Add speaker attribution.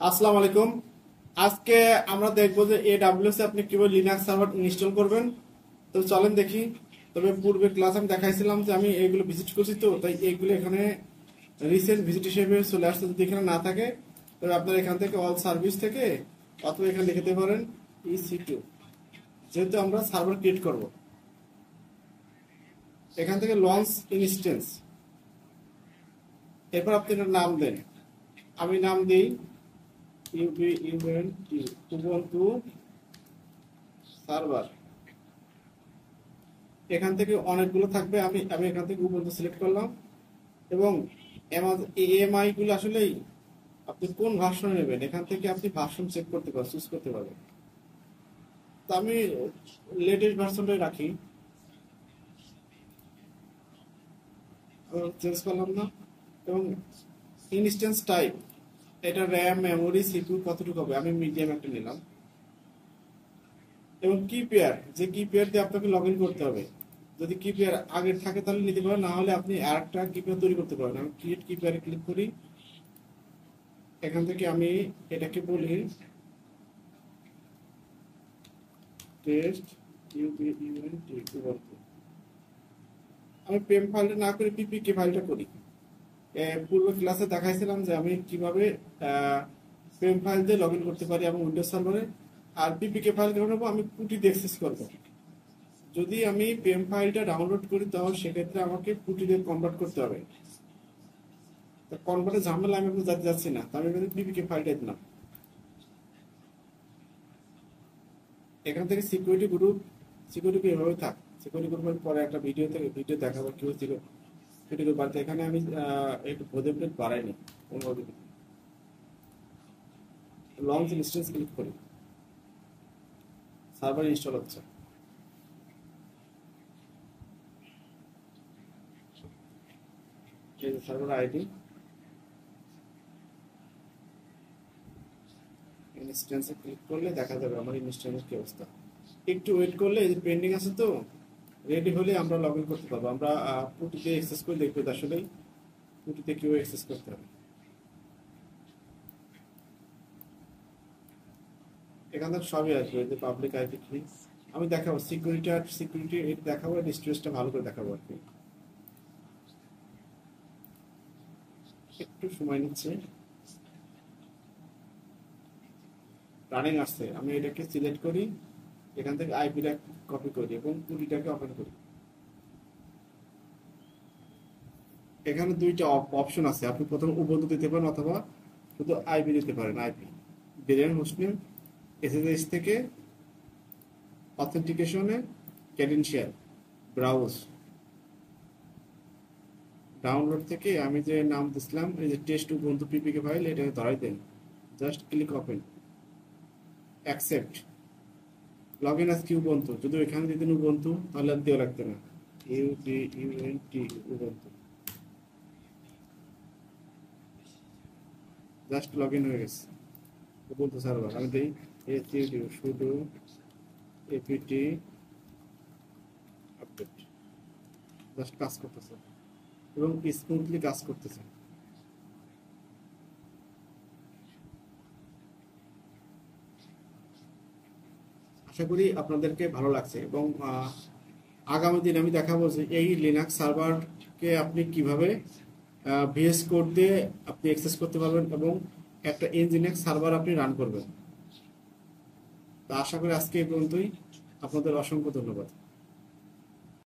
Speaker 1: আসসালামু আলাইকুম। আজকে আমরা দেখবো যে AWS এ আপনি কিভাবে লিনাক্স সার্ভার ইনস্টল করবেন। তো চলেন দেখি। তবে পূর্বে ক্লাস আমি দেখাইছিলাম যে আমি এইগুলো ভিজিট করছি, তো তাই এইগুলো এখানে রিসেন্ট ভিজিট হিসেবে চলে আসছে। যদি এখানে না থাকে তবে আপনার এখান থেকে অল সার্ভিস থেকে অথবা এখানে লিখতে পারেন EC2, যেহেতু আমরা সার্ভার ক্রিয়েট করব। এখান থেকে লঞ্চ ইনস্টেন্স, এরপর আপনি এটার নাম দেন। আমি নাম দিই উবুন্টু সার্ভার। এখান থেকে অনেকগুলো থাকবে, আমি আমি এখান থেকে উবুন্টু সিলেক্ট করলাম। এবং EMI গুলো আসলেই আপনি কোন ভার্সন নেবেন এখান থেকে আপনি ভার্সন চেক করতে পারবেন, চুজ করতে পারবেন। তো আমি লেটেস্ট ভার্সনটাই রাখি, চেঞ্জ করলাম না। এবং ইনস্ট্যান্স টাইপ, এটা র্যাম, মেমোরি, সিপিইউ কতটুকু হবে, আমি মিডিয়াম একটা নিলাম। এবং কি পেয়ার, যে কি পেয়ার দিয়ে আপনাকে লগ ইন করতে হবে, যদি কি পেয়ার আগের থাকে তাহলে নিতে পারেন, না হলে আপনি আরেকটা কি পেয়ার তৈরি করতে পারেন। আমি ক্রিয়েট কি পেয়ারে ক্লিক করি। এখান থেকে আমি এটাকে বলি টেস্ট ইউবি। আমি পেম ফাইলটা না করে পিপিকে ফাইলটা করি। পূর্বে ক্লাসে দেখাইছিলাম যে আমি কিভাবে পেম ফাইল দিয়ে লগ ইন করতে পারি এবং উইন্ডোজ সার্ভারে। আর পিপিকে ফাইল কেন নেবো, আমি পুটি দিয়ে অ্যাক্সেস করবো। যদি আমি পেম ফাইলটা ডাউনলোড করি তাহলে সেক্ষেত্রে আমাকে পুটি দিয়ে কনভার্ট করতে হবে। কনভার্টের ঝামেলা আমি এখন যেতে যাচ্ছি না, আমি কিন্তু পিপিকে ফাইলটা দিলাম। এখান থেকে সিকিউরিটি গ্রুপ, সিকিউরিটি এভাবে থাক। সিকিউরিটি গ্রুপের পরে একটা ভিডিও দেখাবো কি হচ্ছিল সিকিউরিটি গ্রুপ বাড়তে। এখানে আমি একটু ভোদে প্লেট বাড়াইনি, লঞ্চ ইনস্টেন্স ক্লিক করি, সার্ভার ইনস্টল হচ্ছে। এই যে সার্ভার আইডি, ইনস্ট্যান্সে ক্লিক করলে দেখা যাবে আমার ইনস্ট্যান্সের কি অবস্থা। একটু ওয়েট করলে, এই যে পেন্ডিং আছে তো, রেডি হলে আমরা লগ ইন করতে পারবো। আমরা পুটিতে অ্যাক্সেস করে দেখবো আসলে পুটিতে কিভাবে অ্যাক্সেস করতে হবে। এখান থেকে সবই আসবে, যে পাবলিক আইপি কি আমি দেখাবো, সিকিউরিটি দেখাবো, ডিস্ট্রেসটা ভালো করে দেখাবো আর কি। একটু সময় নিচ্ছে, রানিং আসছে। আমি এটাকে সিলেক্ট করি, এখান থেকে আইপিটা কপি করি এবং পুটিটাকে ওপেন করি। এখানে দুইটা অপশন আছে, আপনি প্রথমে উবুন্টু দিতে পারেন অথবা শুধু আইপি দিতে পারেন। আইপি ভেরিয়েন্ট হোস্টনেম, এসএসএস থেকে অথেন্টিকেশনে ক্রেডেনশিয়াল, ব্রাউজ, ডাউনলোড থেকে আমি যে নাম দিছিলাম এই যে টেস্ট উবুন্টু পিপিকে ফাইল, এটাকে ধরাই দেন, just click open, accept, log in আজ কি উবুন্টু। যদি এখানে দিতেন উবুন্টু তাহলে আর দেওয়া লাগতো না, ইউবিউএনটি উবুন্টু, জাস্ট লগ ইন হয়ে গেছে উবুন্টু সার্ভার। আমি দিই এসটিডিউ শুধু এপিটি আপডেট, জাস্ট কাজ করতেছে এবং স্মুথলি কাজ করতেছে। আশা করি আপনাদেরকে ভালো লাগছে এবং আগামী দিন আমি দেখাবো যে এই লিনাক্স সার্ভারকে আপনি কিভাবে ভিএস কোড দিয়ে আপনি অ্যাক্সেস করতে পারবেন এবং একটা ইনজিনিয়াক্স সার্ভার আপনি রান করবেন। তা আশা করি আজকে এই পর্যন্তই। আপনাদের অসংখ্য ধন্যবাদ।